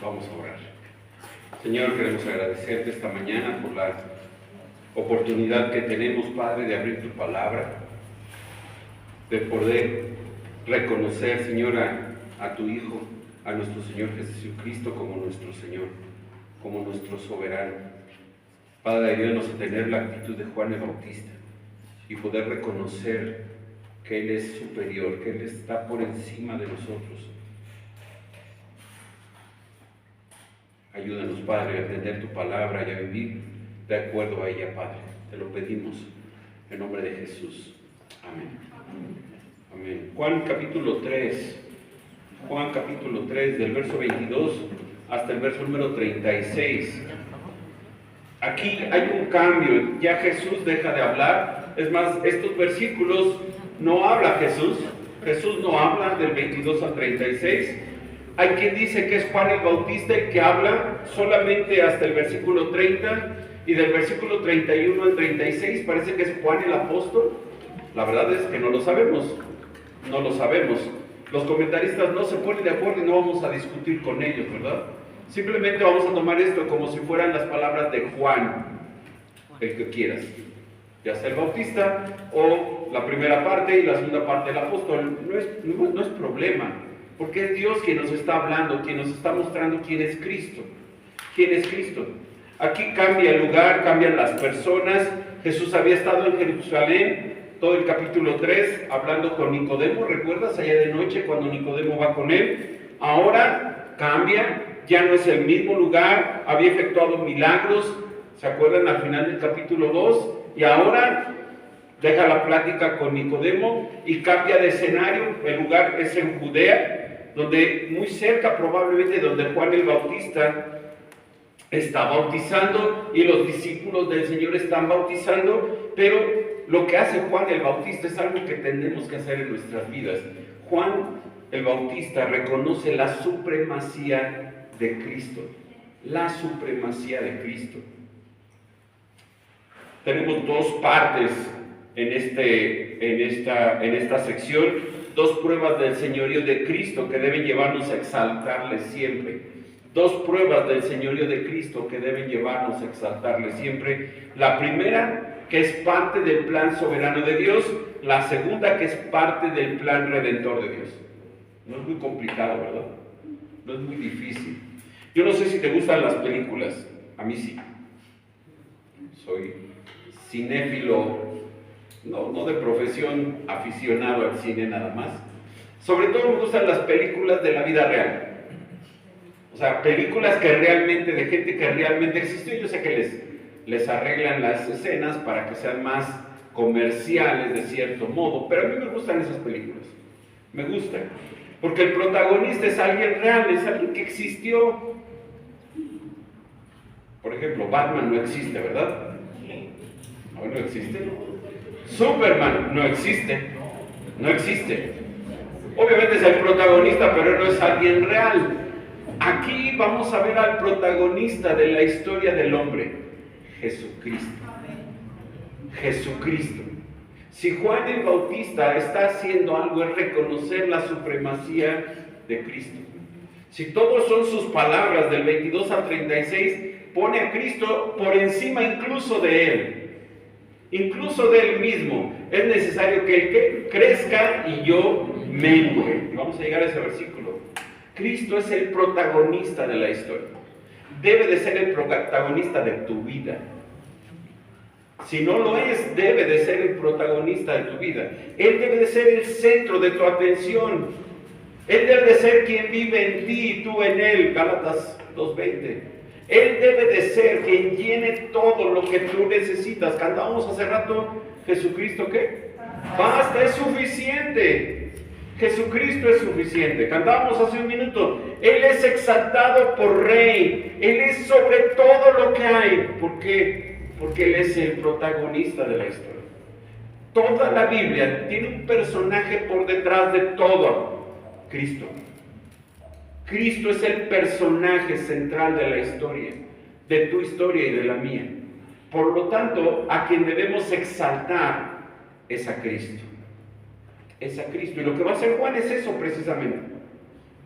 Vamos a orar. Señor, queremos agradecerte esta mañana por la oportunidad que tenemos, Padre, de abrir tu palabra, de poder reconocer, Señor, a tu Hijo, a nuestro Señor Jesucristo como nuestro Señor, como nuestro soberano. Padre, ayúdanos a tener la actitud de Juan el Bautista y poder reconocer que Él es superior, que Él está por encima de nosotros. Ayúdanos, Padre, a entender tu palabra y a vivir de acuerdo a ella, Padre. Te lo pedimos en nombre de Jesús. Amén. Amén. Juan capítulo 3. Juan capítulo 3, del verso 22 hasta el verso número 36. Aquí hay un cambio. Ya Jesús deja de hablar. Es más, estos versículos no habla Jesús. Jesús no habla del 22 al 36. Hay quien dice que es Juan el Bautista el que habla solamente hasta el versículo 30, y del versículo 31 al 36 parece que es Juan el apóstol. La verdad es que no lo sabemos, no lo sabemos. Los comentaristas no se ponen de acuerdo y no vamos a discutir con ellos, ¿verdad? Simplemente vamos a tomar esto como si fueran las palabras de Juan, el que quieras, ya sea el Bautista o la primera parte y la segunda parte del apóstol. No es problema. Porque es Dios quien nos está hablando, quien nos está mostrando quién es Cristo. ¿Quién es Cristo? Aquí cambia el lugar, cambian las personas. Jesús había estado en Jerusalén todo el capítulo 3 hablando con Nicodemo. ¿Recuerdas allá de noche cuando Nicodemo va con él? Ahora cambia, ya no es el mismo lugar. Había efectuado milagros, ¿se acuerdan? Al final del capítulo 2. Y ahora deja la plática con Nicodemo y cambia de escenario. El lugar es en Judea, donde muy cerca probablemente donde Juan el Bautista está bautizando y los discípulos del Señor están bautizando. Pero lo que hace Juan el Bautista es algo que tenemos que hacer en nuestras vidas. Juan el Bautista reconoce la supremacía de Cristo, la supremacía de Cristo. Tenemos dos partes en esta sección. Dos pruebas del señorío de Cristo que deben llevarnos a exaltarle siempre. Dos pruebas del señorío de Cristo que deben llevarnos a exaltarle siempre. La primera, que es parte del plan soberano de Dios. La segunda, que es parte del plan redentor de Dios. No es muy complicado, ¿verdad? No es muy difícil. Yo no sé si te gustan las películas. A mí sí. Soy cinéfilo. No de profesión, aficionado al cine nada más. Sobre todo me gustan las películas de la vida real. O sea, películas que realmente, de gente que realmente existió. Yo sé que les arreglan las escenas para que sean más comerciales de cierto modo, pero a mí me gustan esas películas. Me gustan. Porque el protagonista es alguien real, es alguien que existió. Por ejemplo, Batman no existe, ¿verdad? No existe. Superman no existe, no existe. Obviamente es el protagonista, pero no es alguien real. Aquí vamos a ver al protagonista de la historia del hombre, Jesucristo. Jesucristo. Si Juan el Bautista está haciendo algo, es reconocer la supremacía de Cristo. Si todos son sus palabras del 22 al 36, pone a Cristo por encima incluso de él. Incluso de él mismo. Es necesario que él crezca y yo mengue. Vamos a llegar a ese versículo. Cristo es el protagonista de la historia. Debe de ser el protagonista de tu vida. Si no lo es, debe de ser el protagonista de tu vida. Él debe de ser el centro de tu atención. Él debe de ser quien vive en ti y tú en él. Gálatas 2:20. Él debe de ser quien llene todo lo que tú necesitas. Cantábamos hace rato, Jesucristo, ¿qué? Basta, es suficiente. Jesucristo es suficiente. Cantábamos hace un minuto, Él es exaltado por Rey. Él es sobre todo lo que hay. ¿Por qué? Porque Él es el protagonista de la historia. Toda la Biblia tiene un personaje por detrás de todo. Cristo. Cristo es el personaje central de la historia, de tu historia y de la mía. Por lo tanto, a quien debemos exaltar es a Cristo. Es a Cristo. Y lo que va a hacer Juan es eso precisamente.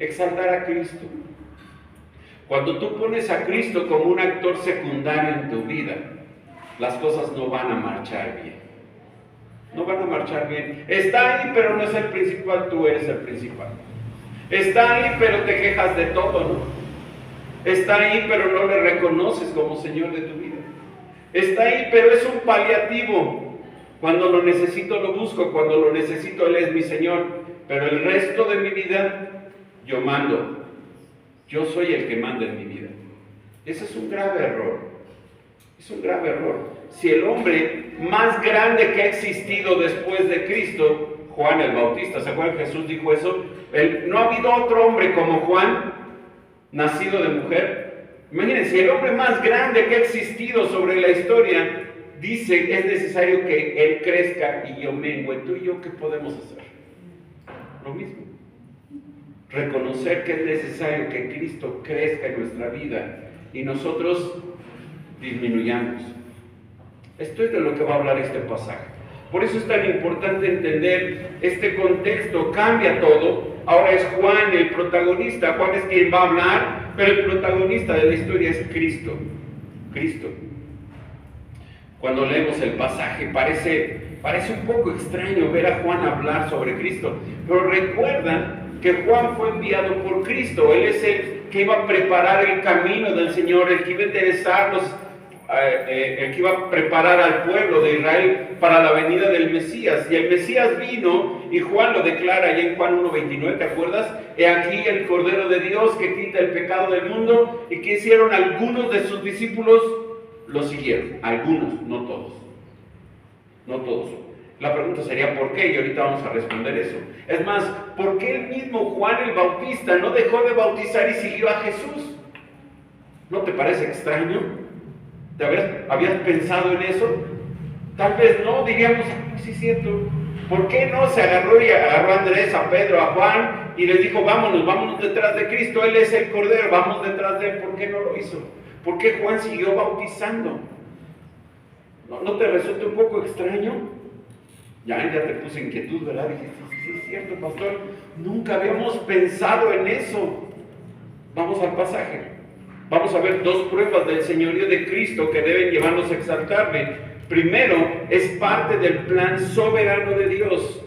Exaltar a Cristo. Cuando tú pones a Cristo como un actor secundario en tu vida, las cosas no van a marchar bien. No van a marchar bien. Está ahí, pero no es el principal, tú eres el principal. Está ahí, pero te quejas de todo, ¿no? Está ahí, pero no le reconoces como Señor de tu vida. Está ahí, pero es un paliativo. Cuando lo necesito, lo busco. Cuando lo necesito, Él es mi Señor. Pero el resto de mi vida, yo mando. Yo soy el que manda en mi vida. Ese es un grave error. Es un grave error. Si el hombre más grande que ha existido después de Cristo, Juan el Bautista, ¿se acuerdan? Jesús dijo eso. No ha habido otro hombre como Juan, nacido de mujer. Imagínense, el hombre más grande que ha existido sobre la historia, dice, es necesario que Él crezca y yo mengue. ¿Tú y yo qué podemos hacer? Lo mismo. Reconocer que es necesario que Cristo crezca en nuestra vida y nosotros disminuyamos. Esto es de lo que va a hablar este pasaje. Por eso es tan importante entender este contexto. Cambia todo. Ahora es Juan el protagonista. Juan es quien va a hablar, pero el protagonista de la historia es Cristo. Cristo. Cuando leemos el pasaje parece un poco extraño ver a Juan hablar sobre Cristo, pero recuerda que Juan fue enviado por Cristo. Él es el que iba a preparar el camino del Señor, el que iba a interesarnos, el que iba a preparar al pueblo de Israel para la venida del Mesías. Y el Mesías vino y Juan lo declara allá en Juan 1:29, ¿te acuerdas? He aquí el Cordero de Dios que quita el pecado del mundo. ¿Y que hicieron? Algunos de sus discípulos lo siguieron. Algunos, no todos. No todos. La pregunta sería ¿por qué? Y ahorita vamos a responder eso. Es más, ¿por qué el mismo Juan el Bautista no dejó de bautizar y siguió a Jesús? ¿No te parece extraño? ¿Habías pensado en eso? Tal vez no, diríamos, sí es cierto. ¿Por qué no se agarró a Andrés, a Pedro, a Juan y les dijo, vámonos detrás de Cristo, Él es el Cordero, vamos detrás de Él? ¿Por qué no lo hizo? ¿Por qué Juan siguió bautizando? ¿No te resulta un poco extraño? Ya te puse inquietud, ¿verdad? Dije, sí es cierto, pastor, nunca habíamos pensado en eso. Vamos al pasaje. Vamos a ver dos pruebas del señorío de Cristo que deben llevarnos a exaltarle. Primero, es parte del plan soberano de Dios.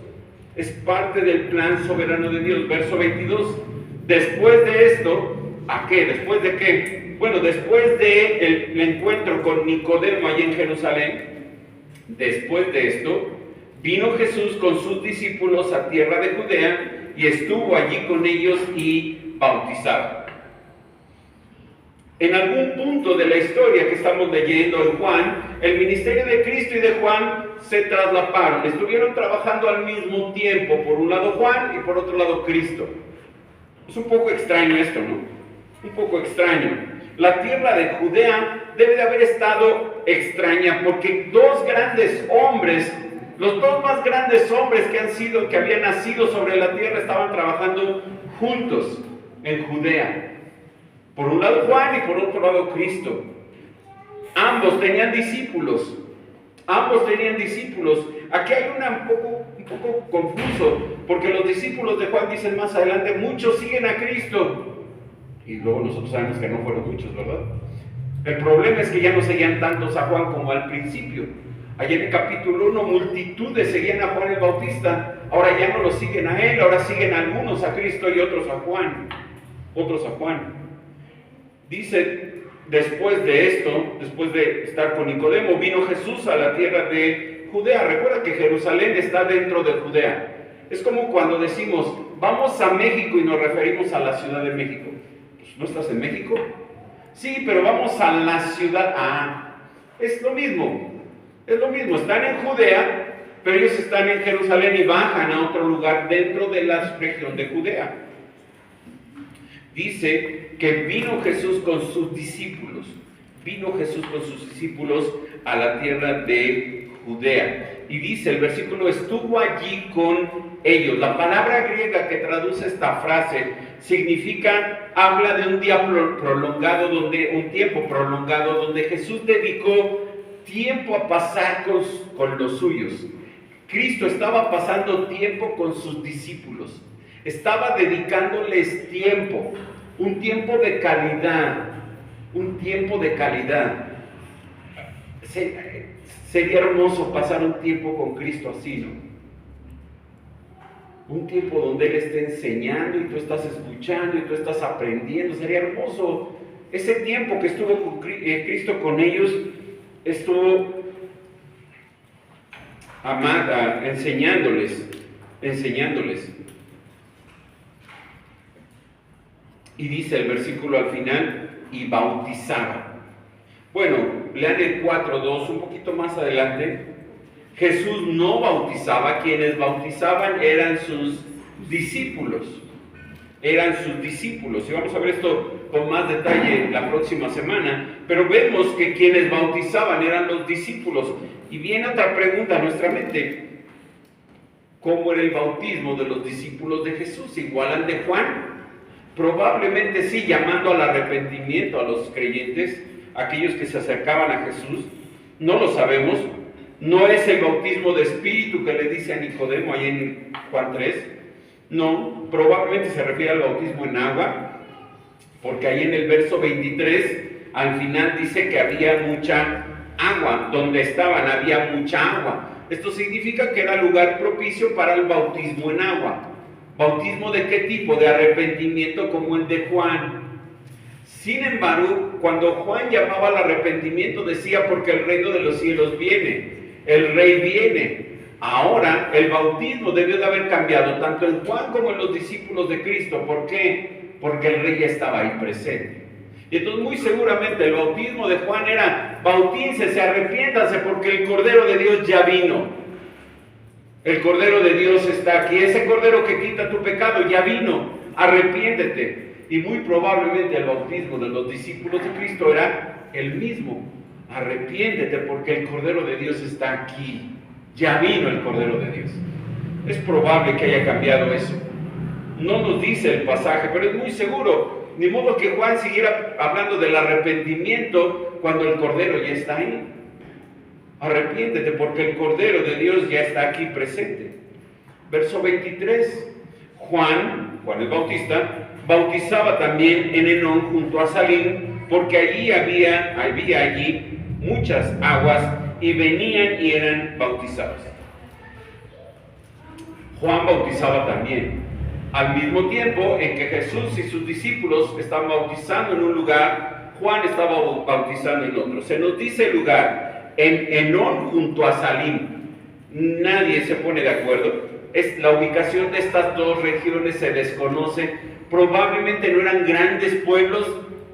Es parte del plan soberano de Dios. Verso 22. Después de esto, ¿a qué? ¿Después de qué? Bueno, después del encuentro con Nicodemo allí en Jerusalén, después de esto, vino Jesús con sus discípulos a tierra de Judea y estuvo allí con ellos y bautizaba. En algún punto de la historia que estamos leyendo en Juan, el ministerio de Cristo y de Juan se traslaparon. Estuvieron trabajando al mismo tiempo, por un lado Juan y por otro lado Cristo. Es un poco extraño esto, ¿no? Un poco extraño. La tierra de Judea debe de haber estado extraña porque dos grandes hombres, los dos más grandes hombres que habían nacido sobre la tierra, estaban trabajando juntos en Judea. Por un lado Juan y por otro lado Cristo. Ambos tenían discípulos. Aquí hay un poco confuso, porque los discípulos de Juan dicen más adelante, muchos siguen a Cristo. Y luego nosotros sabemos que no fueron muchos, ¿verdad? El problema es que ya no seguían tantos a Juan como al principio. Allá en el capítulo 1, multitudes seguían a Juan el Bautista. Ahora ya no lo siguen a él, ahora siguen algunos a Cristo y otros a Juan. Dice, después de esto, después de estar con Nicodemo, vino Jesús a la tierra de Judea. Recuerda que Jerusalén está dentro de Judea. Es como cuando decimos, vamos a México y nos referimos a la Ciudad de México. Pues, ¿no estás en México? Sí, pero vamos a la ciudad. Es lo mismo. Están en Judea, pero ellos están en Jerusalén y bajan a otro lugar dentro de la región de Judea. Dice que vino Jesús con sus discípulos. A la tierra de Judea. Y dice el versículo, estuvo allí con ellos. La palabra griega que traduce esta frase significa, habla de un tiempo prolongado, donde Jesús dedicó tiempo a pasar con los suyos. Cristo estaba pasando tiempo con sus discípulos. Estaba dedicándoles tiempo. un tiempo de calidad, un tiempo de calidad. Sería hermoso pasar un tiempo con Cristo así, ¿no? Un tiempo donde Él esté enseñando y tú estás escuchando y tú estás aprendiendo. Sería hermoso. Ese tiempo que estuvo Cristo con ellos, estuvo enseñándoles. Y dice el versículo al final, y bautizaba. Bueno, lean el 4:2, un poquito más adelante. Jesús no bautizaba, quienes bautizaban eran sus discípulos. Eran sus discípulos. Y vamos a ver esto con más detalle la próxima semana. Pero vemos que quienes bautizaban eran los discípulos. Y viene otra pregunta a nuestra mente. ¿Cómo era el bautismo de los discípulos de Jesús? ¿Igual al de Juan? Probablemente sí, llamando al arrepentimiento a los creyentes, aquellos que se acercaban a Jesús. No lo sabemos. No es el bautismo de espíritu que le dice a Nicodemo ahí en Juan 3. No, probablemente se refiere al bautismo en agua, porque ahí en el verso 23, al final dice que había mucha agua. Donde estaban había mucha agua. Esto significa que era lugar propicio para el bautismo en agua. ¿Bautismo de qué tipo? De arrepentimiento como el de Juan. Sin embargo, cuando Juan llamaba al arrepentimiento decía porque el reino de los cielos viene. El rey viene. Ahora el bautismo debió de haber cambiado tanto en Juan como en los discípulos de Cristo. ¿Por qué? Porque el rey ya estaba ahí presente. Y entonces muy seguramente el bautismo de Juan era: bautíncese, arrepiéntase porque el Cordero de Dios ya vino. El Cordero de Dios está aquí. Ese Cordero que quita tu pecado ya vino. Arrepiéntete. Y muy probablemente el bautismo de los discípulos de Cristo era el mismo. Arrepiéntete porque el Cordero de Dios está aquí. Ya vino el Cordero de Dios. Es probable que haya cambiado eso. No nos dice el pasaje, pero es muy seguro. Ni modo que Juan siguiera hablando del arrepentimiento cuando el Cordero ya está ahí. Arrepiéntete porque el Cordero de Dios ya está aquí presente. Verso 23. Juan el Bautista, bautizaba también en Enón junto a Salim, porque allí había allí muchas aguas y venían y eran bautizados. Juan bautizaba también. Al mismo tiempo en que Jesús y sus discípulos estaban bautizando en un lugar, Juan estaba bautizando en otro. Se nos dice el lugar, en Enón junto a Salim. Nadie se pone de acuerdo. La ubicación de estas dos regiones se desconoce. Probablemente no eran grandes pueblos,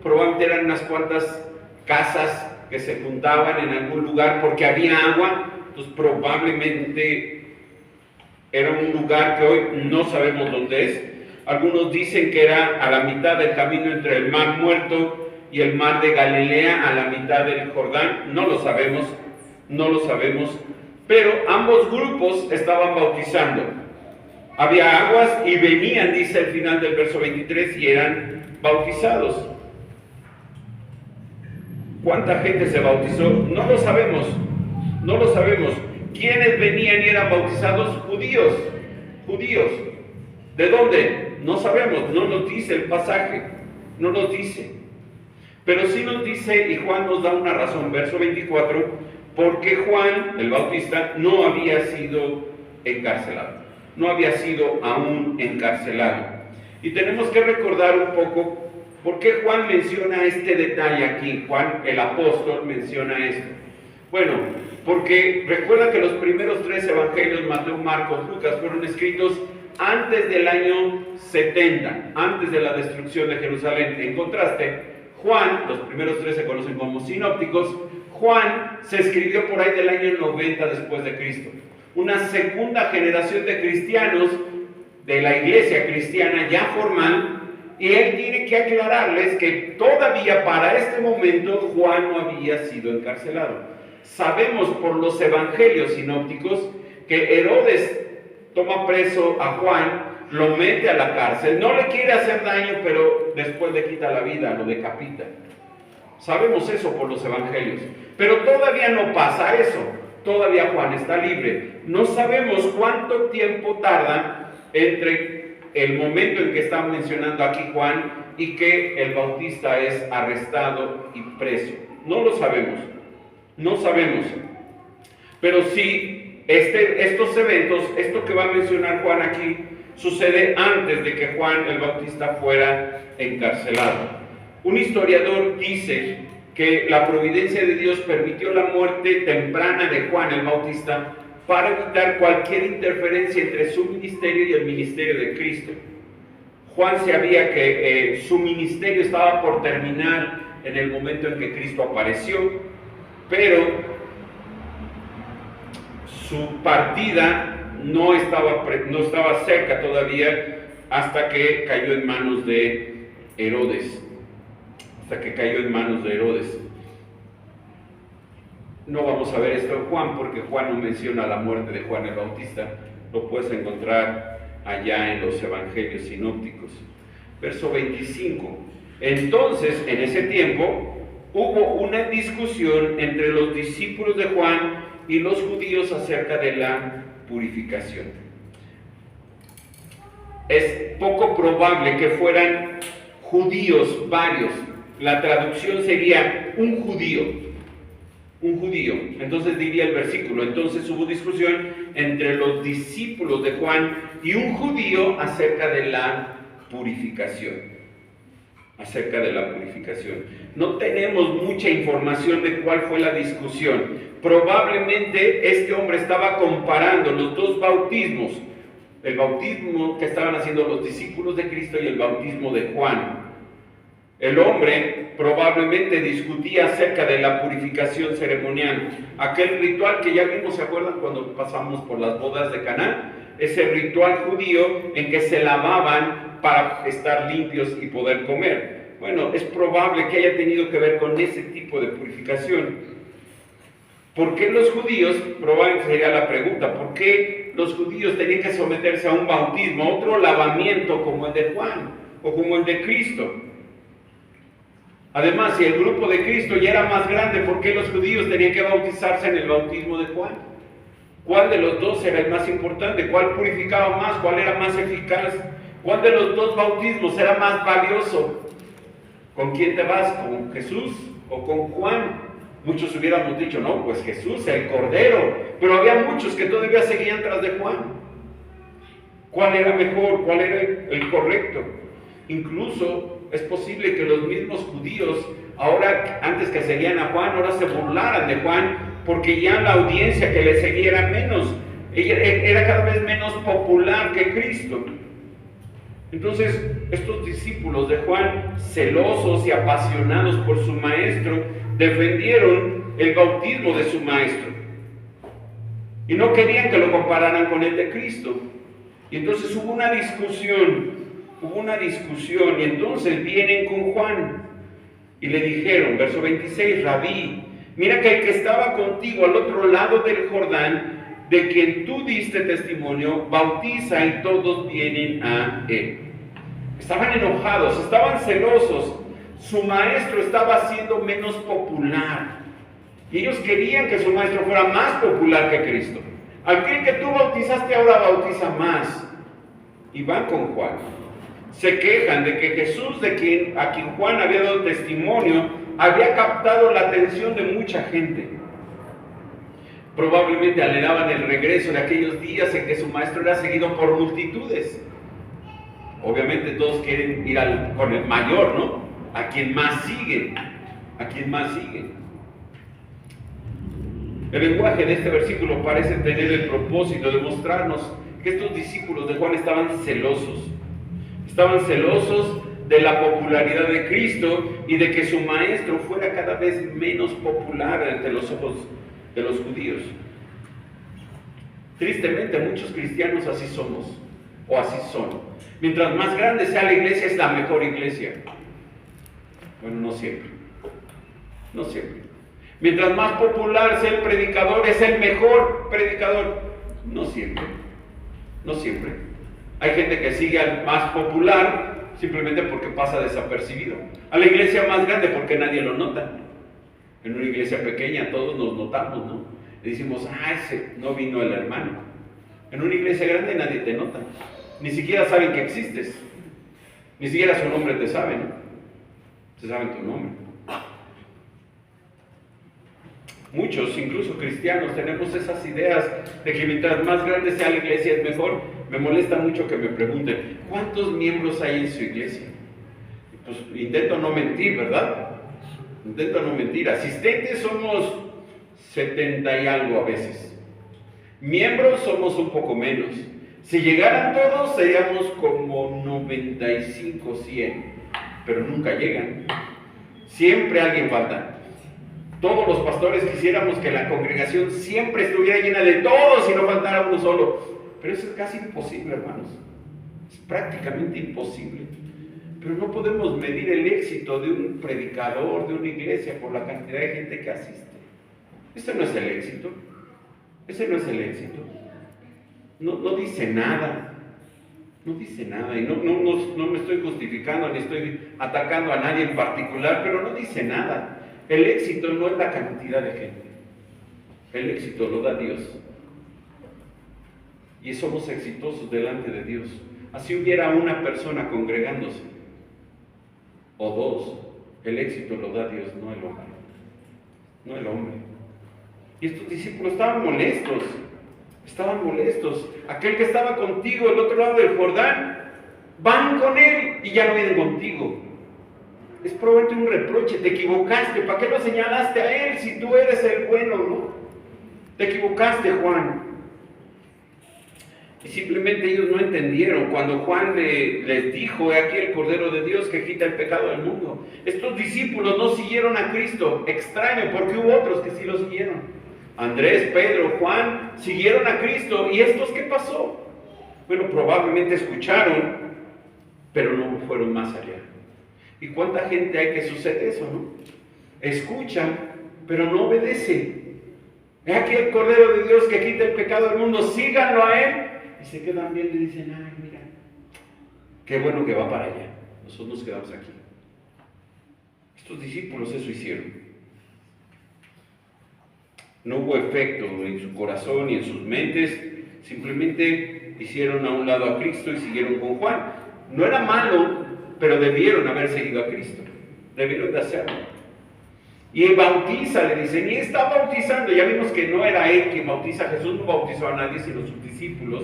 probablemente eran unas cuantas casas que se juntaban en algún lugar porque había agua. Entonces probablemente era un lugar que hoy no sabemos dónde es. Algunos dicen que era a la mitad del camino entre el Mar Muerto y el Mar de Galilea, a la mitad del Jordán. No lo sabemos, pero ambos grupos estaban bautizando. Había aguas y venían, dice el final del verso 23, y eran bautizados. ¿Cuánta gente se bautizó? No lo sabemos. ¿Quiénes venían y eran bautizados? Judíos. ¿De dónde? No sabemos, no nos dice el pasaje, no nos dice. Pero sí nos dice, y Juan nos da una razón, verso 24, porque Juan, el Bautista, no había sido encarcelado. No había sido aún encarcelado. Y tenemos que recordar un poco por qué Juan menciona este detalle aquí. Juan, el apóstol, menciona esto. Bueno, porque recuerda que los primeros 3 evangelios, Mateo, Marcos, Lucas, fueron escritos antes del año 70, antes de la destrucción de Jerusalén. En contraste, Juan, los primeros 3 se conocen como sinópticos. Juan se escribió por ahí del año 90 después de Cristo. Una segunda generación de cristianos, de la iglesia cristiana ya formal, y él tiene que aclararles que todavía para este momento Juan no había sido encarcelado. Sabemos por los evangelios sinópticos que Herodes toma preso a Juan, lo mete a la cárcel, no le quiere hacer daño, pero después le quita la vida, lo decapita. Sabemos eso por los evangelios, pero todavía no pasa eso. Todavía Juan está libre. No sabemos cuánto tiempo tarda entre el momento en que está mencionando aquí Juan y que el Bautista es arrestado y preso. No lo sabemos, no sabemos. Pero sí, estos eventos, esto que va a mencionar Juan aquí, sucede antes de que Juan el Bautista fuera encarcelado. Un historiador dice que la providencia de Dios permitió la muerte temprana de Juan el Bautista para evitar cualquier interferencia entre su ministerio y el ministerio de Cristo. Juan sabía que su ministerio estaba por terminar en el momento en que Cristo apareció, pero su partida no estaba cerca todavía hasta que cayó en manos de Herodes. No vamos a ver esto en Juan, porque Juan no menciona la muerte de Juan el Bautista. Lo puedes encontrar allá en los evangelios sinópticos. Verso 25. Entonces, en ese tiempo, hubo una discusión entre los discípulos de Juan y los judíos acerca de la purificación. Es poco probable que fueran judíos varios. La traducción sería un judío. Entonces diría el versículo, entonces hubo discusión entre los discípulos de Juan y un judío acerca de la purificación. No tenemos mucha información de cuál fue la discusión. Probablemente este hombre estaba comparando los dos bautismos, el bautismo que estaban haciendo los discípulos de Cristo y el bautismo de Juan. El hombre probablemente discutía acerca de la purificación ceremonial, aquel ritual que ya vimos, ¿se acuerdan cuando pasamos por las bodas de Caná? Ese ritual judío en que se lavaban para estar limpios y poder comer. Bueno, es probable que haya tenido que ver con ese tipo de purificación. ¿Por qué los judíos, probablemente sería la pregunta, por qué los judíos tenían que someterse a un bautismo, a otro lavamiento como el de Juan o como el de Cristo? Además, si el grupo de Cristo ya era más grande, ¿por qué los judíos tenían que bautizarse en el bautismo de Juan? ¿Cuál de los dos era el más importante? ¿Cuál purificaba más? ¿Cuál era más eficaz? ¿Cuál de los dos bautismos era más valioso? ¿Con quién te vas? ¿Con Jesús o con Juan? Muchos hubiéramos dicho, no, pues Jesús, el Cordero. Pero había muchos que todavía seguían tras de Juan. ¿Cuál era mejor? ¿Cuál era el correcto? Incluso es posible que los mismos judíos, ahora, antes que seguían a Juan, ahora se burlaran de Juan, porque ya la audiencia que le seguía era menos, era cada vez menos popular que Cristo. Entonces, estos discípulos de Juan, celosos y apasionados por su maestro, defendieron el bautismo de su maestro. Y no querían que lo compararan con el de Cristo. Y entonces hubo una discusión, y entonces vienen con Juan y le dijeron, verso 26, Rabí, mira que el que estaba contigo al otro lado del Jordán, de quien tú diste testimonio, bautiza y todos vienen a él. Estaban enojados, estaban celosos, su maestro estaba siendo menos popular y ellos querían que su maestro fuera más popular que Cristo. Aquel que tú bautizaste ahora bautiza más. Y van con Juan. Se quejan de que Jesús, a quien Juan había dado testimonio, había captado la atención de mucha gente. Probablemente anhelaban el regreso de aquellos días en que su maestro era seguido por multitudes. Obviamente todos quieren ir con el mayor, ¿no? A quien más siguen. El lenguaje de este versículo parece tener el propósito de mostrarnos que estos discípulos de Juan estaban celosos de la popularidad de Cristo y de que su maestro fuera cada vez menos popular ante los ojos de los judíos. Tristemente, muchos cristianos así somos, o así son. Mientras más grande sea la iglesia, es la mejor iglesia. Bueno, no siempre. Mientras más popular sea el predicador, es el mejor predicador. No siempre. Hay gente que sigue al más popular simplemente porque pasa desapercibido. A la iglesia más grande porque nadie lo nota. En una iglesia pequeña todos nos notamos, ¿no? Y decimos, ese no vino el hermano. En una iglesia grande nadie te nota. Ni siquiera saben que existes. Ni siquiera su nombre te saben, ¿no? Se saben tu nombre. Muchos, incluso cristianos, tenemos esas ideas de que mientras más grande sea la iglesia es mejor. Me molesta mucho que me pregunten, ¿cuántos miembros hay en su iglesia? Pues intento no mentir, ¿verdad? Intento no mentir. Asistentes somos 70 y algo a veces. Miembros somos un poco menos. Si llegaran todos seríamos como 95, 100. Pero nunca llegan. Siempre alguien falta. Todos los pastores quisiéramos que la congregación siempre estuviera llena de todos y no faltara uno solo. Pero eso es casi imposible, hermanos. Es prácticamente imposible. Pero no podemos medir el éxito de un predicador, de una iglesia, por la cantidad de gente que asiste. Ese no es el éxito. Ese no es el éxito. No dice nada. No dice nada. Y no me estoy justificando ni estoy atacando a nadie en particular, pero no dice nada. El éxito no es la cantidad de gente. El éxito lo da Dios. Y somos exitosos delante de Dios. Así hubiera una persona congregándose, o dos, el éxito lo da Dios, no el hombre. No el hombre. Y estos discípulos estaban molestos. Estaban molestos. Aquel que estaba contigo del otro lado del Jordán, van con él y ya no vienen contigo. Es probablemente un reproche. Te equivocaste. ¿Para qué lo señalaste a él si tú eres el bueno, no? Te equivocaste, Juan. Y simplemente ellos no entendieron cuando Juan les dijo: he aquí el Cordero de Dios que quita el pecado del mundo. Estos discípulos no siguieron a Cristo. Extraño, porque hubo otros que sí lo siguieron. Andrés, Pedro, Juan siguieron a Cristo. ¿Y estos qué pasó? Bueno, probablemente escucharon, pero no fueron más allá. ¿Y cuánta gente hay que sucede eso, no? Escucha, pero no obedece. He aquí el Cordero de Dios que quita el pecado del mundo. Síganlo a él. Y se quedan viendo y dicen: ay, mira, qué bueno que va para allá. Nosotros nos quedamos aquí. Estos discípulos eso hicieron. No hubo efecto en su corazón y en sus mentes. Simplemente hicieron a un lado a Cristo y siguieron con Juan. No era malo, pero debieron haber seguido a Cristo. Debieron de hacerlo. Y bautiza, le dicen, y está bautizando. Ya vimos que no era él quien bautiza. Jesús no bautizó a nadie sino sus discípulos.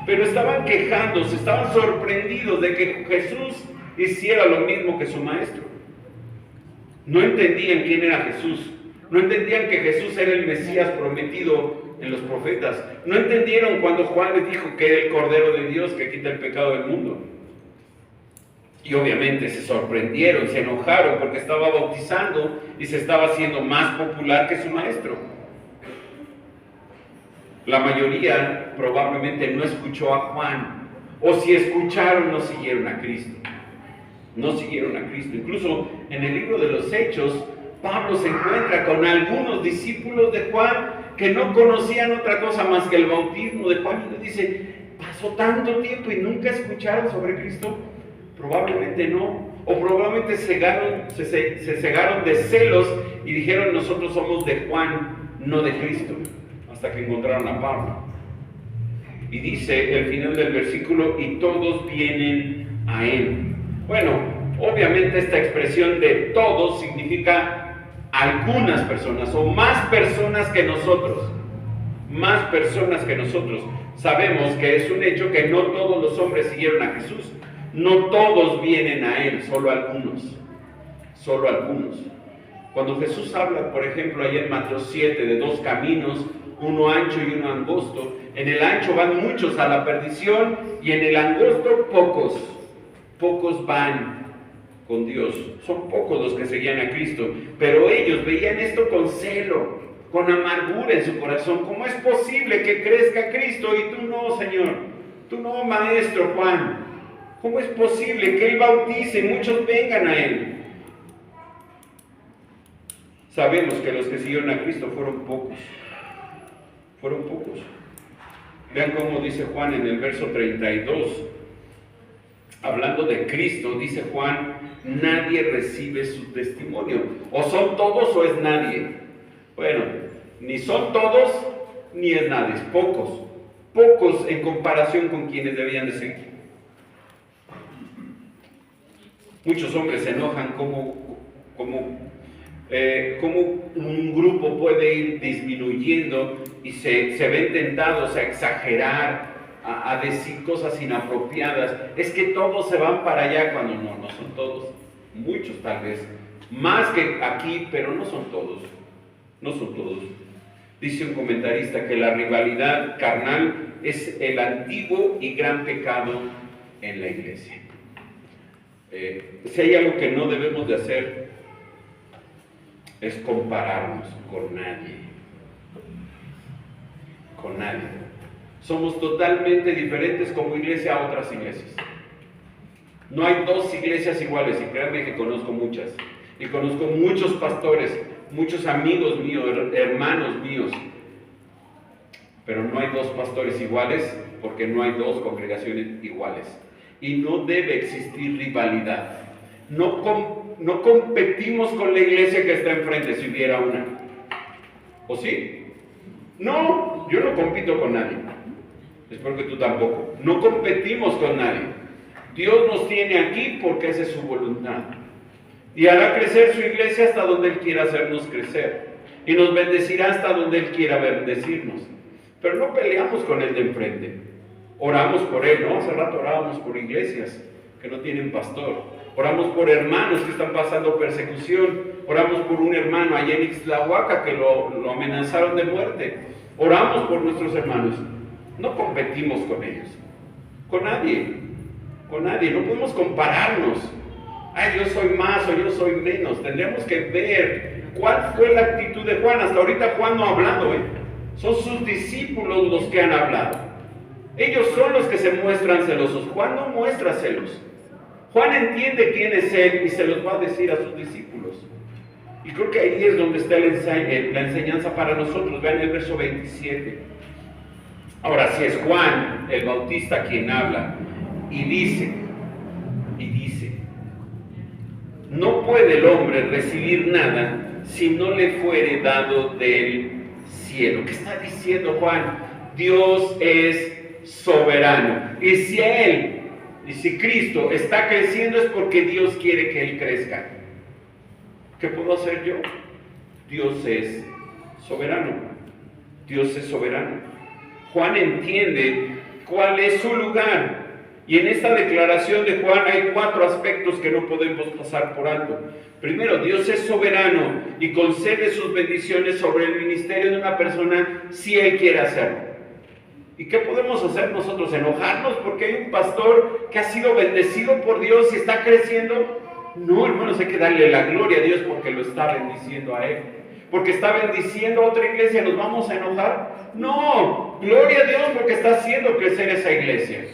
Pero estaban quejándose, estaban sorprendidos de que Jesús hiciera lo mismo que su maestro. No entendían quién era Jesús. No entendían que Jesús era el Mesías prometido en los profetas. No entendieron cuando Juan les dijo que era el Cordero de Dios que quita el pecado del mundo. Y obviamente se sorprendieron, se enojaron porque estaba bautizando y se estaba haciendo más popular que su maestro. La mayoría probablemente no escuchó a Juan, o si escucharon no siguieron a Cristo. No siguieron a Cristo. Incluso en el libro de los Hechos, Pablo se encuentra con algunos discípulos de Juan que no conocían otra cosa más que el bautismo de Juan, y le dice: pasó tanto tiempo y nunca escucharon sobre Cristo. Probablemente no, o probablemente se cegaron de celos y dijeron: nosotros somos de Juan, no de Cristo, hasta que encontraron a Pablo. Y dice el final del versículo: y todos vienen a él. Bueno, obviamente esta expresión de todos significa algunas personas o más personas que nosotros. Más personas que nosotros. Sabemos que es un hecho que no todos los hombres siguieron a Jesús. No todos vienen a él, solo algunos. Solo algunos. Cuando Jesús habla, por ejemplo, ahí en Mateo 7, de dos caminos, uno ancho y uno angosto. En el ancho van muchos a la perdición y en el angosto pocos. Pocos van con Dios. Son pocos los que seguían a Cristo. Pero ellos veían esto con celo, con amargura en su corazón. ¿Cómo es posible que crezca Cristo y tú no, Señor? Tú no, Maestro Juan. ¿Cómo es posible que Él bautice y muchos vengan a Él? Sabemos que los que siguieron a Cristo fueron pocos. Fueron pocos. Vean cómo dice Juan en el verso 32. Hablando de Cristo, dice Juan: nadie recibe su testimonio. O son todos o es nadie. Bueno, ni son todos ni es nadie, es pocos. pocos en comparación con quienes debían de ser. Muchos hombres se enojan como un grupo puede ir disminuyendo y se ven tentados a exagerar, a decir cosas inapropiadas. Es que todos se van para allá, cuando no son todos. Muchos tal vez, más que aquí, pero no son todos. No son todos. Dice un comentarista que la rivalidad carnal es el antiguo y gran pecado en la iglesia. Si hay algo que no debemos de hacer, es compararnos con nadie. Con nadie. Somos totalmente diferentes como iglesia a otras iglesias. No hay dos iglesias iguales, y créanme que conozco muchas. Y conozco muchos pastores, muchos amigos míos, hermanos míos. Pero no hay dos pastores iguales, porque no hay dos congregaciones iguales. Y no debe existir rivalidad. No competimos con la iglesia que está enfrente, si hubiera una. ¿O sí? No, yo no compito con nadie. Espero que tú tampoco. No competimos con nadie. Dios nos tiene aquí porque esa es su voluntad. Y hará crecer su iglesia hasta donde Él quiera hacernos crecer. Y nos bendecirá hasta donde Él quiera bendecirnos. Pero no peleamos con el de enfrente. Oramos por él, ¿no? Hace rato orábamos por iglesias que no tienen pastor. Oramos por hermanos que están pasando persecución. Oramos por un hermano allá en Ixtlahuaca que lo amenazaron de muerte. Oramos por nuestros hermanos. No competimos con ellos. Con nadie. Con nadie. No podemos compararnos. Ay, yo soy más o yo soy menos. Tendremos que ver cuál fue la actitud de Juan. Hasta ahorita Juan no ha hablado, ¿eh? Son sus discípulos los que han hablado. Ellos son los que se muestran celosos. Juan no muestra celos. Juan entiende quién es Él y se los va a decir a sus discípulos. Y creo que ahí es donde está la enseñanza para nosotros. Vean el verso 27. Ahora, si es Juan el Bautista quien habla y dice, no puede el hombre recibir nada si no le fuere dado del cielo. ¿Qué está diciendo Juan? Dios es soberano. Y si Él, y si Cristo está creciendo es porque Dios quiere que Él crezca. ¿Qué puedo hacer yo? Dios es soberano. Dios es soberano. Juan entiende cuál es su lugar. Y en esta declaración de Juan hay 4 aspectos que no podemos pasar por alto. Primero, Dios es soberano y concede sus bendiciones sobre el ministerio de una persona si Él quiere hacerlo. ¿Y qué podemos hacer nosotros? ¿Enojarnos porque hay un pastor que ha sido bendecido por Dios y está creciendo? No, hermanos, hay que darle la gloria a Dios porque lo está bendiciendo a Él. Porque está bendiciendo a otra iglesia, ¿nos vamos a enojar? No, gloria a Dios porque está haciendo crecer esa iglesia.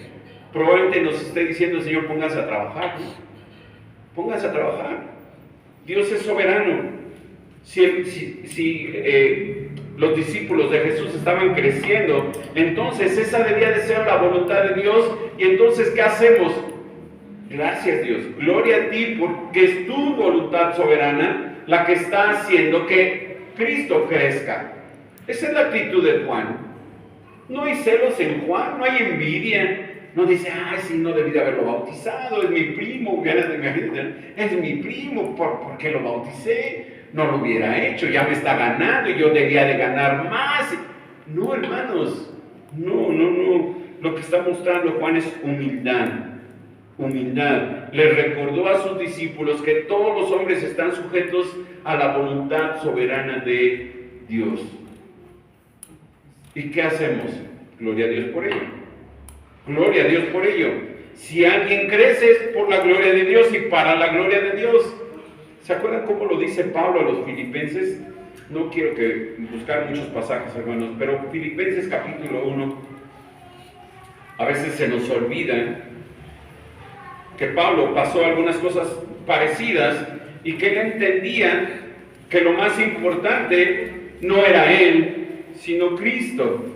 Probablemente nos esté diciendo el Señor, póngase a trabajar, ¿no? Póngase a trabajar. Dios es soberano. Si los discípulos de Jesús estaban creciendo, entonces esa debía de ser la voluntad de Dios. Y entonces, ¿qué hacemos? Gracias, Dios, gloria a ti, porque es tu voluntad soberana la que está haciendo que Cristo crezca. Esa es la actitud de Juan. No hay celos en Juan, no hay envidia. No dice, ay, sí, no debí de haberlo bautizado, es mi primo, es mi primo, ¿por qué lo bauticé? No lo hubiera hecho, ya me está ganando y yo debía de ganar más. No, hermanos, no. Lo que está mostrando Juan es humildad. Le recordó a sus discípulos que todos los hombres están sujetos a la voluntad soberana de Dios. ¿Y qué hacemos? Gloria a Dios por ello. Gloria a Dios por ello. Si alguien crece es por la gloria de Dios y para la gloria de Dios. ¿Se acuerdan cómo lo dice Pablo a los filipenses? No quiero buscar muchos pasajes, hermanos, pero Filipenses capítulo 1, a veces se nos olvida que Pablo pasó algunas cosas parecidas y que él entendía que lo más importante no era él, sino Cristo.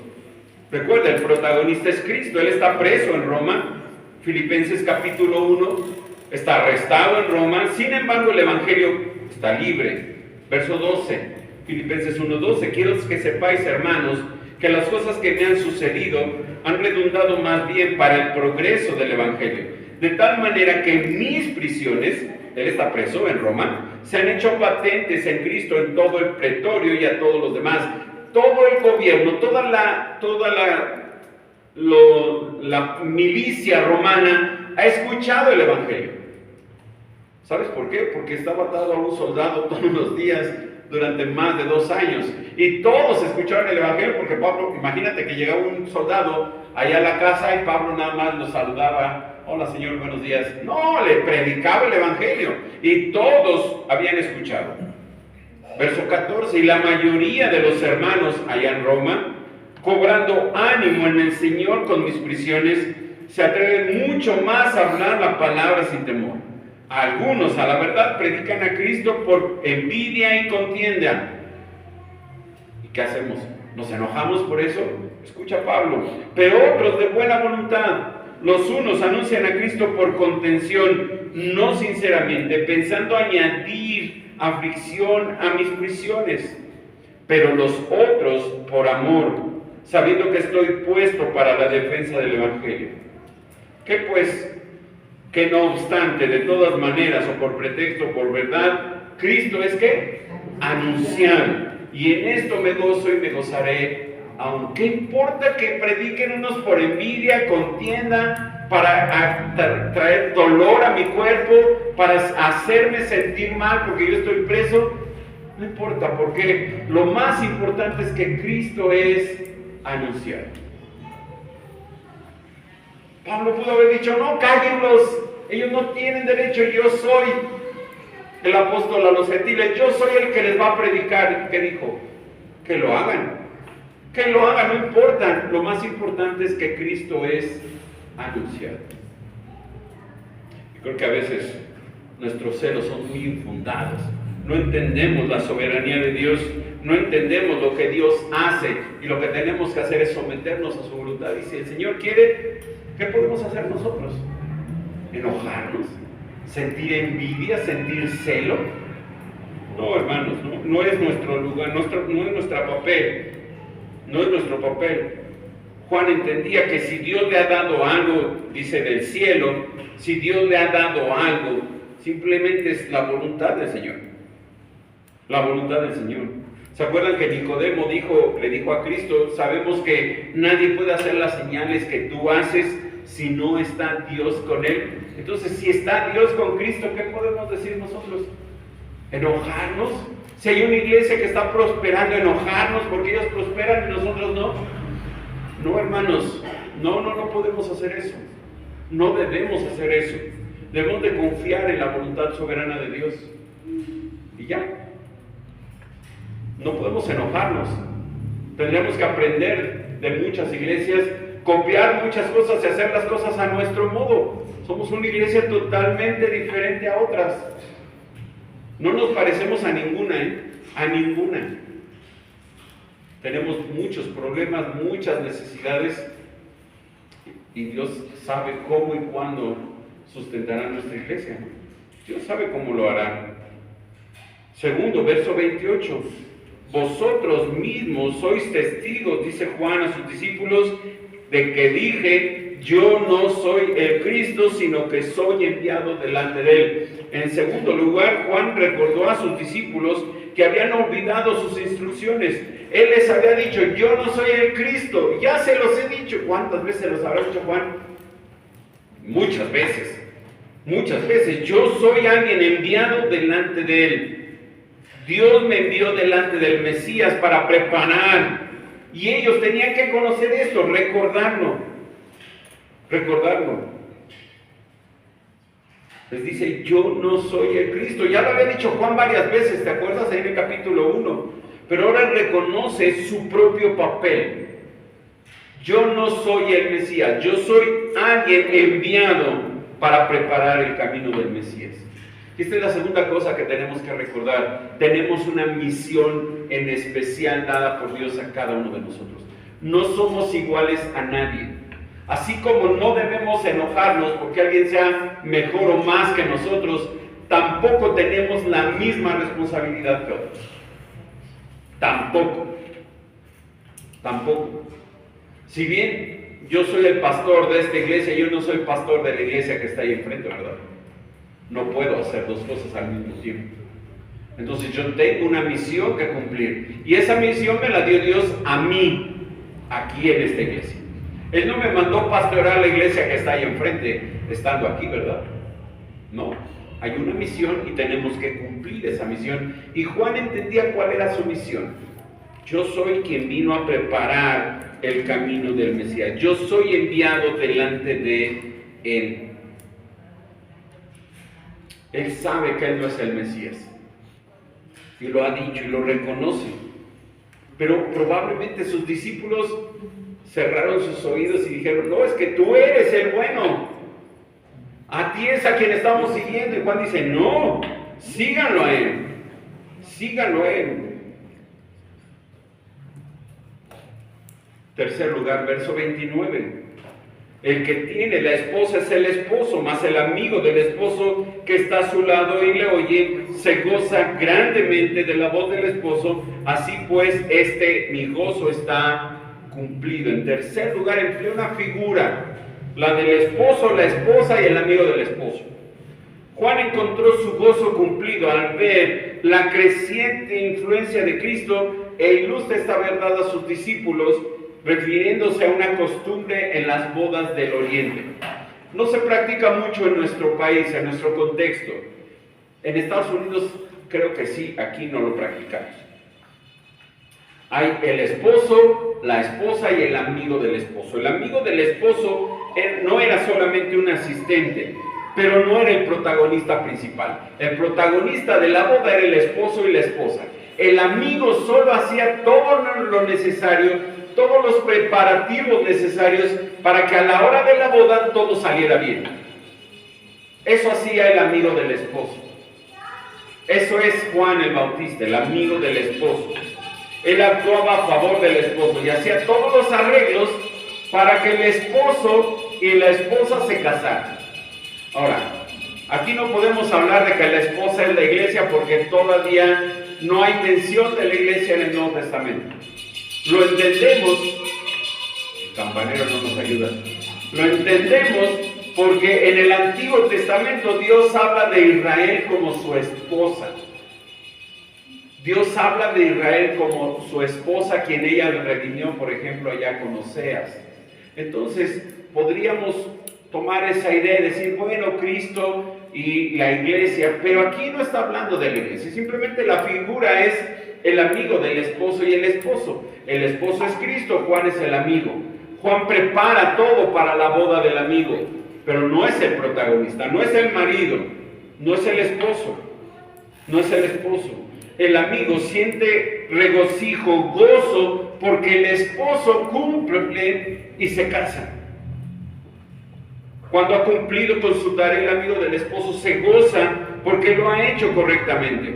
Recuerda, el protagonista es Cristo. Él está preso en Roma. Filipenses capítulo 1, está arrestado en Roma. Sin embargo, el evangelio está libre. Verso 12, Filipenses 1:12. Quiero que sepáis, hermanos, que las cosas que me han sucedido han redundado más bien para el progreso del Evangelio, de tal manera que mis prisiones, él está preso en Roma, se han hecho patentes en Cristo en todo el pretorio y a todos los demás. Todo el gobierno, toda la milicia romana ha escuchado el Evangelio. ¿Sabes por qué? Porque estaba atado a un soldado todos los días durante más de 2 años. Y todos escucharon el Evangelio porque Pablo, imagínate que llegaba un soldado allá a la casa y Pablo nada más lo saludaba. Hola señor, buenos días. No, le predicaba el Evangelio y todos habían escuchado. Verso 14, y la mayoría de los hermanos allá en Roma, cobrando ánimo en el Señor con mis prisiones, se atreven mucho más a hablar la palabra sin temor. Algunos, a la verdad, predican a Cristo por envidia y contienda. ¿Y qué hacemos? ¿Nos enojamos por eso? Escucha Pablo. Pero otros de buena voluntad. Los unos anuncian a Cristo por contención, no sinceramente, pensando añadir aflicción a mis prisiones. Pero los otros por amor, sabiendo que estoy puesto para la defensa del Evangelio. ¿Qué pues? Que no obstante, de todas maneras, o por pretexto o por verdad, Cristo es ¿qué? Anunciado. Y en esto me gozo y me gozaré. Aunque importa que prediquen unos por envidia, contienda, para traer dolor a mi cuerpo, para hacerme sentir mal porque yo estoy preso, no importa, porque lo más importante es que Cristo es anunciado. Pablo pudo haber dicho, no, cállenlos, ellos no tienen derecho, yo soy el apóstol a los gentiles, yo soy el que les va a predicar. ¿Qué dijo? Que lo hagan, no importa, lo más importante es que Cristo es anunciado. Yo creo que a veces nuestros celos son muy infundados, no entendemos la soberanía de Dios, no entendemos lo que Dios hace y lo que tenemos que hacer es someternos a su voluntad. Y si el Señor quiere, ¿qué podemos hacer nosotros? ¿Enojarnos? ¿Sentir envidia? ¿Sentir celo? No, hermanos, no es nuestro lugar, no es nuestro papel. No es nuestro papel. Juan entendía que si Dios le ha dado algo, dice del cielo, si Dios le ha dado algo, simplemente es la voluntad del Señor. La voluntad del Señor. ¿Se acuerdan que Nicodemo le dijo a Cristo, sabemos que nadie puede hacer las señales que tú haces si no está Dios con él? Entonces, si está Dios con Cristo, ¿qué podemos decir nosotros? ¿Enojarnos? Si hay una iglesia que está prosperando, enojarnos porque ellos prosperan y nosotros no. No, hermanos, no podemos hacer eso. No debemos hacer eso. Debemos de confiar en la voluntad soberana de Dios. Y ya. No podemos enojarnos. Tendremos que aprender de muchas iglesias, copiar muchas cosas y hacer las cosas a nuestro modo. Somos una iglesia totalmente diferente a otras. No nos parecemos a ninguna, a ninguna. Tenemos muchos problemas, muchas necesidades y Dios sabe cómo y cuándo sustentará nuestra iglesia. Dios sabe cómo lo hará. Segundo, verso 28. Vosotros mismos sois testigos, dice Juan a sus discípulos, de que dije, yo no soy el Cristo, sino que soy enviado delante de él. En segundo lugar, Juan recordó a sus discípulos que habían olvidado sus instrucciones. Él les había dicho, yo no soy el Cristo, ya se los he dicho. ¿Cuántas veces los habrá dicho Juan? Muchas veces, yo soy alguien enviado delante de él. Dios me envió delante del Mesías para preparar, y ellos tenían que conocer esto, recordarlo. Les dice, yo no soy el Cristo. Ya lo había dicho Juan varias veces, ¿te acuerdas? Ahí en el capítulo 1. Pero ahora reconoce su propio papel. Yo no soy el Mesías, yo soy alguien enviado para preparar el camino del Mesías. Esta es la segunda cosa que tenemos que recordar. Tenemos una misión en especial dada por Dios a cada uno de nosotros. No somos iguales a nadie. Así como no debemos enojarnos porque alguien sea mejor o más que nosotros, tampoco tenemos la misma responsabilidad que otros. Tampoco. Tampoco. Si bien yo soy el pastor de esta iglesia, yo no soy pastor de la iglesia que está ahí enfrente, ¿verdad? No puedo hacer dos cosas al mismo tiempo. Entonces yo tengo una misión que cumplir. Y esa misión me la dio Dios a mí, aquí en esta iglesia. Él no me mandó pastorear la iglesia que está ahí enfrente, estando aquí, ¿verdad? No. Hay una misión y tenemos que cumplir esa misión. Y Juan entendía cuál era su misión. Yo soy quien vino a preparar el camino del Mesías. Yo soy enviado delante de Él. Él sabe que Él no es el Mesías. Y lo ha dicho y lo reconoce. Pero probablemente sus discípulos cerraron sus oídos y dijeron, no, es que tú eres el bueno. A ti es a quien estamos siguiendo. Y Juan dice, no, síganlo a Él. Síganlo a Él. Tercer lugar, verso 29. El que tiene la esposa es el esposo, mas el amigo del esposo que está a su lado y le oye, se goza grandemente de la voz del esposo. Así pues, mi gozo está cumplido. En tercer lugar, emplea una figura, la del esposo, la esposa y el amigo del esposo. Juan encontró su gozo cumplido al ver la creciente influencia de Cristo e ilustra esta verdad a sus discípulos, refiriéndose a una costumbre en las bodas del Oriente. No se practica mucho en nuestro país, en nuestro contexto. En Estados Unidos creo que sí, aquí no lo practicamos. Hay el esposo, la esposa y el amigo del esposo. El amigo del esposo no era solamente un asistente, pero no era el protagonista principal. El protagonista de la boda era el esposo y la esposa. El amigo solo hacía todo lo necesario, todos los preparativos necesarios para que a la hora de la boda todo saliera bien. Eso hacía el amigo del esposo. Eso es Juan el Bautista, el amigo del esposo. Él actuaba a favor del esposo y hacía todos los arreglos para que el esposo y la esposa se casaran. Ahora, aquí no podemos hablar de que la esposa es la iglesia porque todavía no hay mención de la iglesia en el Nuevo Testamento. Lo entendemos, el campanero no nos ayuda, lo entendemos porque en el Antiguo Testamento Dios habla de Israel como su esposa. Dios habla de Israel como su esposa, quien ella redimió, por ejemplo, allá con Oseas. Entonces, podríamos tomar esa idea y decir, bueno, Cristo y la iglesia, pero aquí no está hablando de la iglesia, simplemente la figura es el amigo del esposo y el esposo. El esposo es Cristo, Juan es el amigo. Juan prepara todo para la boda del amigo, pero no es el protagonista, no es el marido, no es el esposo, no es el esposo. El amigo siente regocijo, gozo, porque el esposo cumple y se casa. Cuando ha cumplido con su tarea, el amigo del esposo se goza porque lo ha hecho correctamente.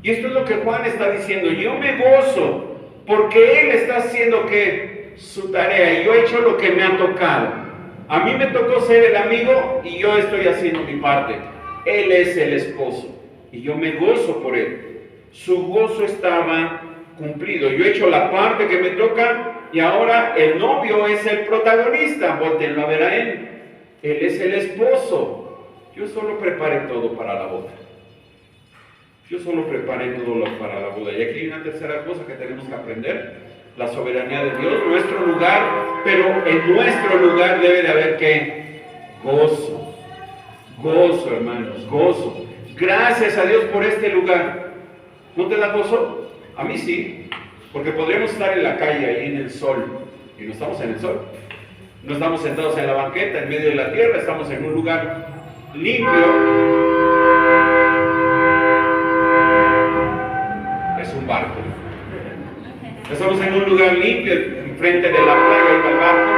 Y esto es lo que Juan está diciendo. Yo me gozo porque él está haciendo que su tarea y yo he hecho lo que me ha tocado. A mí me tocó ser el amigo y yo estoy haciendo mi parte. Él es el esposo y yo me gozo por él. Su gozo estaba cumplido. Yo he hecho la parte que me toca y ahora el novio es el protagonista. Voltéenlo a ver a él. Él es el esposo. Yo solo preparé todo para la boda. Yo solo preparé todo para la boda. Y aquí hay una tercera cosa que tenemos que aprender. La soberanía de Dios, nuestro lugar, pero en nuestro lugar debe de haber ¿qué? Gozo. Gozo, hermanos, gozo. Gracias a Dios por este lugar. ¿No te da gozo? A mí sí. Porque podríamos estar en la calle, ahí en el sol. Y no estamos en el sol. No estamos sentados en la banqueta, en medio de la tierra. Estamos en un lugar limpio. Es un barco. Estamos en un lugar limpio, enfrente de la playa y del barco.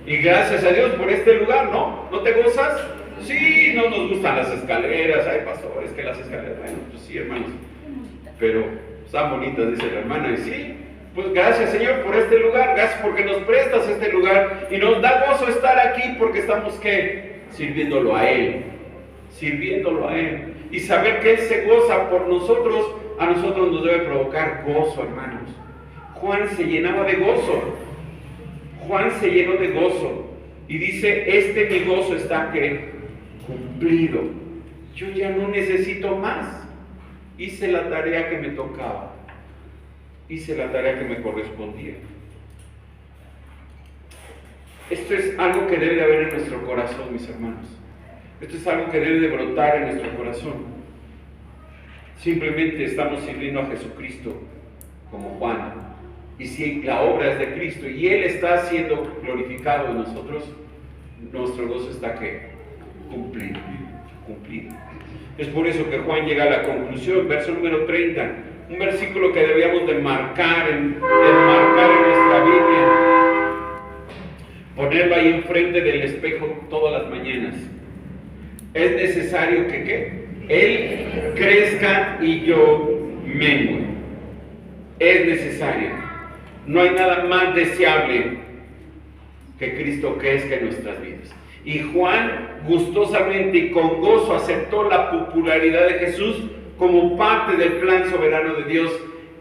Y gracias a Dios por este lugar, ¿no? ¿No te gozas? Sí, no nos gustan las escaleras. Ay, pastor, es que las escaleras, bueno, pues sí, hermanos. Pero están bonitas, dice la hermana, y sí. Pues gracias, Señor, por este lugar. Gracias porque nos prestas este lugar. Y nos da gozo estar aquí porque estamos, ¿qué? Sirviéndolo a Él. Sirviéndolo a Él. Y saber que Él se goza por nosotros a nosotros nos debe provocar gozo, hermanos. Juan se llenaba de gozo. Juan se llenó de gozo. Y dice, mi gozo está ¿qué? Cumplido. Yo ya no necesito más. Hice la tarea que me tocaba. Hice la tarea que me correspondía. Esto es algo que debe de haber en nuestro corazón, mis hermanos. Esto es algo que debe de brotar en nuestro corazón. Simplemente estamos sirviendo a Jesucristo como Juan. Y si la obra es de Cristo y Él está siendo glorificado en nosotros, nuestro gozo está ¿qué? Cumplido. Cumplido. Es por eso que Juan llega a la conclusión, verso número 30, un versículo que debíamos de marcar en nuestra Biblia, ponerlo ahí enfrente del espejo todas las mañanas. Es necesario que ¿qué? Él crezca y yo mengue. Es necesario. No hay nada más deseable que Cristo crezca en nuestras vidas. Y Juan gustosamente y con gozo aceptó la popularidad de Jesús como parte del plan soberano de Dios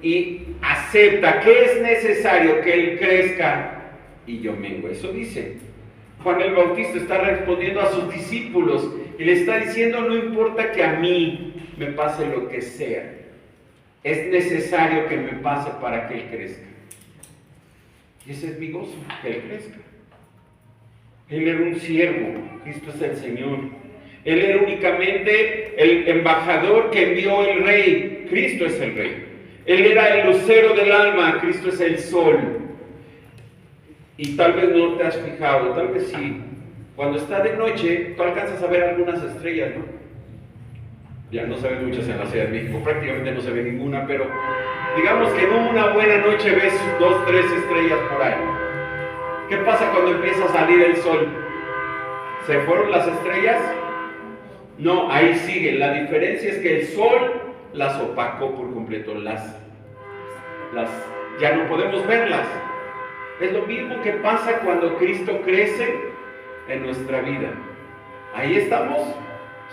y acepta que es necesario que Él crezca y yo mengue. Eso dice. Juan el Bautista está respondiendo a sus discípulos y le está diciendo, no importa que a mí me pase lo que sea, es necesario que me pase para que Él crezca. Y ese es mi gozo, que Él crezca. Él era un siervo, Cristo es el Señor. Él era únicamente el embajador que envió el Rey, Cristo es el Rey. Él era el lucero del alma, Cristo es el sol. Y tal vez no te has fijado, tal vez sí. Cuando está de noche, tú alcanzas a ver algunas estrellas, ¿no? Ya no se ven muchas en la Ciudad de México, prácticamente no se ve ninguna, pero digamos que en una buena noche ves 2, 3 estrellas por ahí. ¿Qué pasa cuando empieza a salir el sol? ¿Se fueron las estrellas? No, ahí siguen. La diferencia es que el sol las opacó por completo, ya no podemos verlas. Es lo mismo que pasa cuando Cristo crece en nuestra vida. ¿Ahí estamos?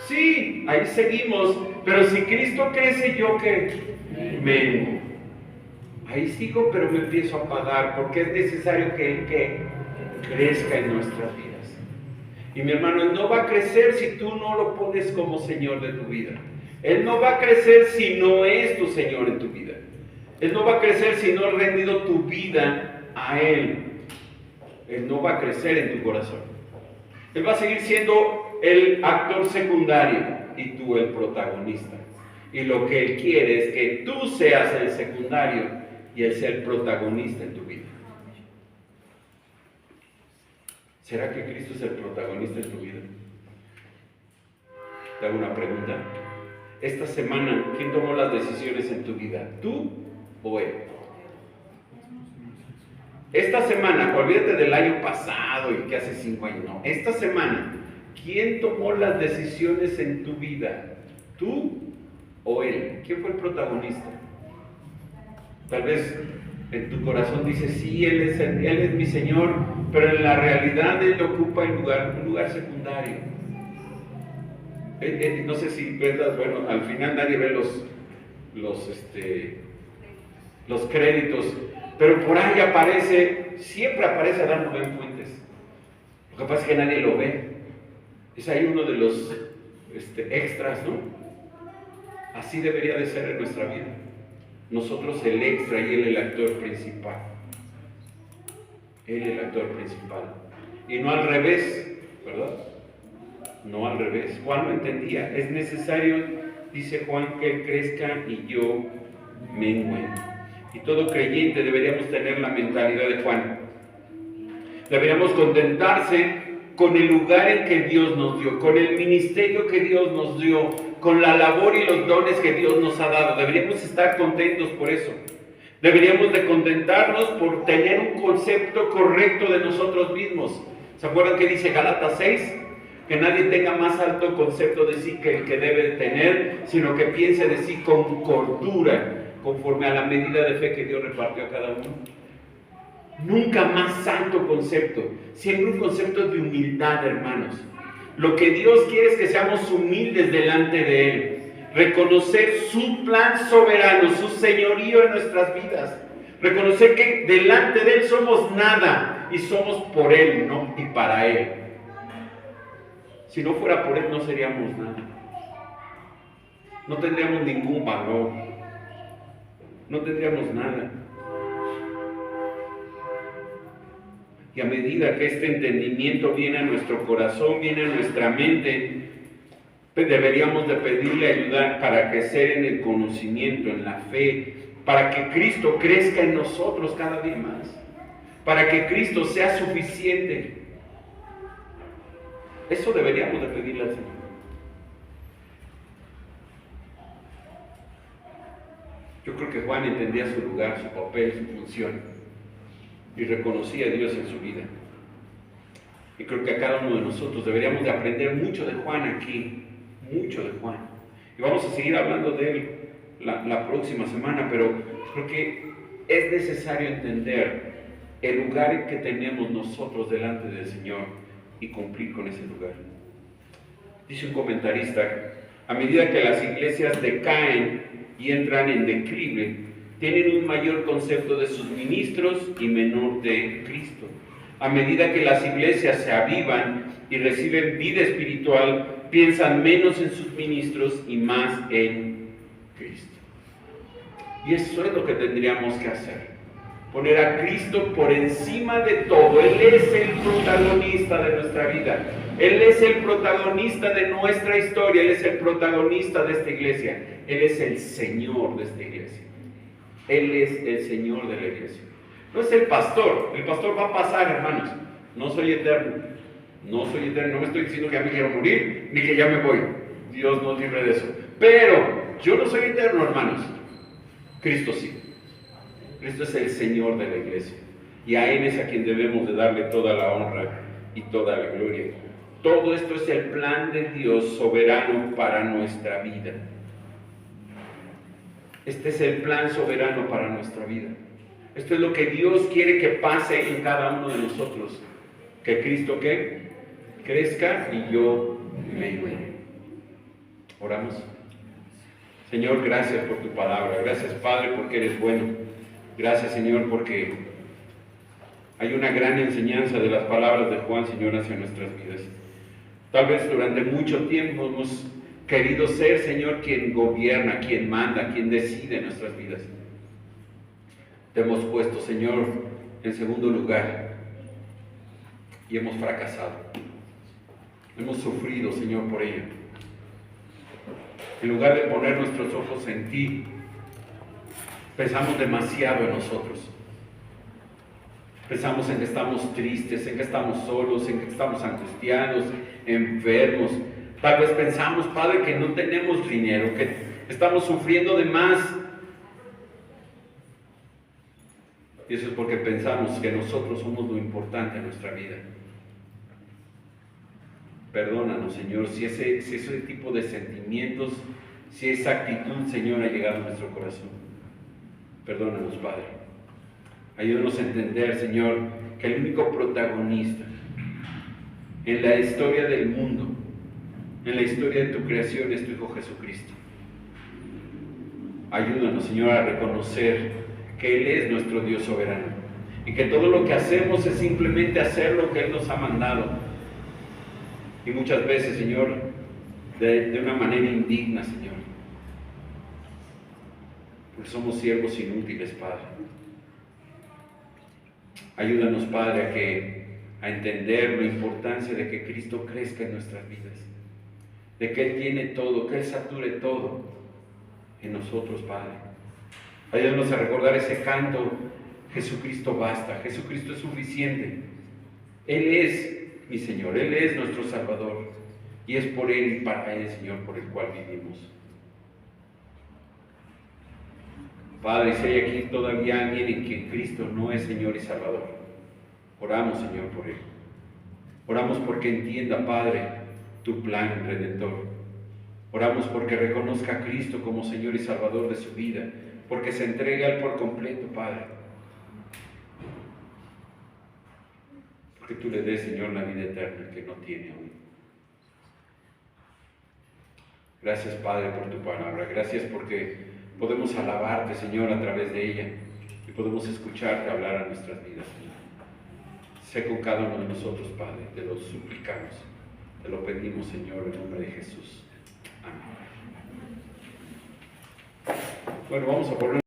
Sí, ahí seguimos. Pero si Cristo crece, ¿yo qué? Mengo. Ahí sigo, pero me empiezo a apagar, porque es necesario que Él crezca en nuestras vidas. Y mi hermano, Él no va a crecer si tú no lo pones como Señor de tu vida. Él no va a crecer si no es tu Señor en tu vida. Él no va a crecer si no has rendido tu vida a Él. Él no va a crecer en tu corazón. Él va a seguir siendo el actor secundario y tú el protagonista. Y lo que Él quiere es que tú seas el secundario y Él sea el protagonista en tu vida. ¿Será que Cristo es el protagonista en tu vida? Te hago una pregunta. Esta semana, ¿quién tomó las decisiones en tu vida? ¿Tú o Él? Esta semana, olvídate del año pasado y que hace 5 años, no. Esta semana, ¿quién tomó las decisiones en tu vida? ¿Tú o Él? ¿Quién fue el protagonista? Tal vez en tu corazón dices, sí, Él es mi Señor, pero en la realidad Él ocupa un lugar secundario. No sé si ves, bueno, al final nadie ve los créditos, pero por ahí siempre aparece Adán Rubén Fuentes. Lo que pasa es que nadie lo ve. Es ahí uno de los extras, ¿no? Así debería de ser en nuestra vida. Nosotros el extra y Él el actor principal. Él el actor principal. Y no al revés, ¿verdad? No al revés. Juan lo entendía. Es necesario, dice Juan, que Él crezca y yo mengue. Y todo creyente deberíamos tener la mentalidad de Juan. Deberíamos contentarse con el lugar en que Dios nos dio, con el ministerio que Dios nos dio, con la labor y los dones que Dios nos ha dado. Deberíamos estar contentos por eso. Deberíamos de contentarnos por tener un concepto correcto de nosotros mismos. ¿Se acuerdan que dice Gálatas 6? Que nadie tenga más alto concepto de sí que el que debe tener, sino que piense de sí con cordura, conforme a la medida de fe que Dios repartió a cada uno. Nunca más alto concepto, siempre un concepto de humildad, hermanos. Lo que Dios quiere es que seamos humildes delante de Él. reconocer su plan soberano, su señorío en nuestras vidas, reconocer que delante de Él somos nada y somos por Él, ¿no? Y para Él. Si no fuera por Él no seríamos nada, no tendríamos ningún valor, no tendríamos nada. Y a medida que este entendimiento viene a nuestro corazón, viene a nuestra mente, pues deberíamos de pedirle ayuda para crecer en el conocimiento, en la fe, para que Cristo crezca en nosotros cada día más, para que Cristo sea suficiente. Eso deberíamos de pedirle al Señor. Yo creo que Juan entendía su lugar, su papel, su función, y reconocía a Dios en su vida. Y creo que a cada uno de nosotros deberíamos de aprender mucho de Juan aquí, mucho de Juan. Y vamos a seguir hablando de él la próxima semana, pero creo que es necesario entender el lugar que tenemos nosotros delante del Señor y cumplir con ese lugar. Dice un comentarista, a medida que las iglesias decaen y entran en declive, tienen un mayor concepto de sus ministros y menor de Cristo. A medida que las iglesias se avivan y reciben vida espiritual, piensan menos en sus ministros y más en Cristo. Y eso es lo que tendríamos que hacer. Poner a Cristo por encima de todo. Él es el protagonista de nuestra vida. Él es el protagonista de nuestra historia. Él es el protagonista de esta iglesia. Él es el Señor de esta iglesia. Él es el Señor de la iglesia. No es el pastor va a pasar, hermanos. No soy eterno, no me estoy diciendo que ya me quiero morir, ni que ya me voy. Dios nos libre de eso. Pero yo no soy eterno, hermanos. Cristo sí. Cristo es el Señor de la iglesia. Y a Él es a quien debemos de darle toda la honra y toda la gloria. Todo esto es el plan de Dios soberano para nuestra vida. Este es el plan soberano para nuestra vida. Esto es lo que Dios quiere que pase en cada uno de nosotros. Que Cristo, ¿qué? Crezca y yo mengue. Oramos. Señor, gracias por tu palabra. Gracias, Padre, porque eres bueno. Gracias, Señor, porque hay una gran enseñanza de las palabras de Juan, Señor, hacia nuestras vidas. Tal vez durante mucho tiempo hemos querido ser, Señor, quien gobierna, quien manda, quien decide en nuestras vidas. Te hemos puesto, Señor, en segundo lugar y hemos fracasado. Hemos sufrido, Señor, por ello. En lugar de poner nuestros ojos en ti, pensamos demasiado en nosotros. Pensamos en que estamos tristes, en que estamos solos, en que estamos angustiados, enfermos. Tal vez pensamos, Padre, que no tenemos dinero, que estamos sufriendo de más. Y eso es porque pensamos que nosotros somos lo importante en nuestra vida. Perdónanos, Señor, si ese tipo de sentimientos, si esa actitud, Señor, ha llegado a nuestro corazón. Perdónanos, Padre. Ayúdanos a entender, Señor, que el único protagonista en la historia del mundo, en la historia de tu creación, es tu Hijo Jesucristo. Ayúdanos, Señor, a reconocer que Él es nuestro Dios soberano y que todo lo que hacemos es simplemente hacer lo que Él nos ha mandado. Y muchas veces, Señor, de una manera indigna, Señor, porque somos siervos inútiles, Padre. Ayúdanos, Padre, a entender la importancia de que Cristo crezca en nuestras vidas, de que Él tiene todo, que Él sature todo en nosotros, Padre. Ayúdanos a recordar ese canto: Jesucristo basta, Jesucristo es suficiente. Él es mi Señor, Él es nuestro Salvador, y es por Él y para Él, Señor, por el cual vivimos. Padre, si hay aquí todavía alguien en quien Cristo no es Señor y Salvador, oramos, Señor, por Él. Oramos porque entienda, Padre, tu plan redentor. Oramos porque reconozca a Cristo como Señor y Salvador de su vida, porque se entregue a Él por completo, Padre. Porque tú le des, Señor, la vida eterna que no tiene hoy. Gracias, Padre, por tu palabra. Gracias porque podemos alabarte, Señor, a través de ella y podemos escucharte hablar a nuestras vidas, Señor. Sé con cada uno de nosotros, Padre, te lo suplicamos, te lo pedimos, Señor, en nombre de Jesús. Amén. Bueno, vamos a poner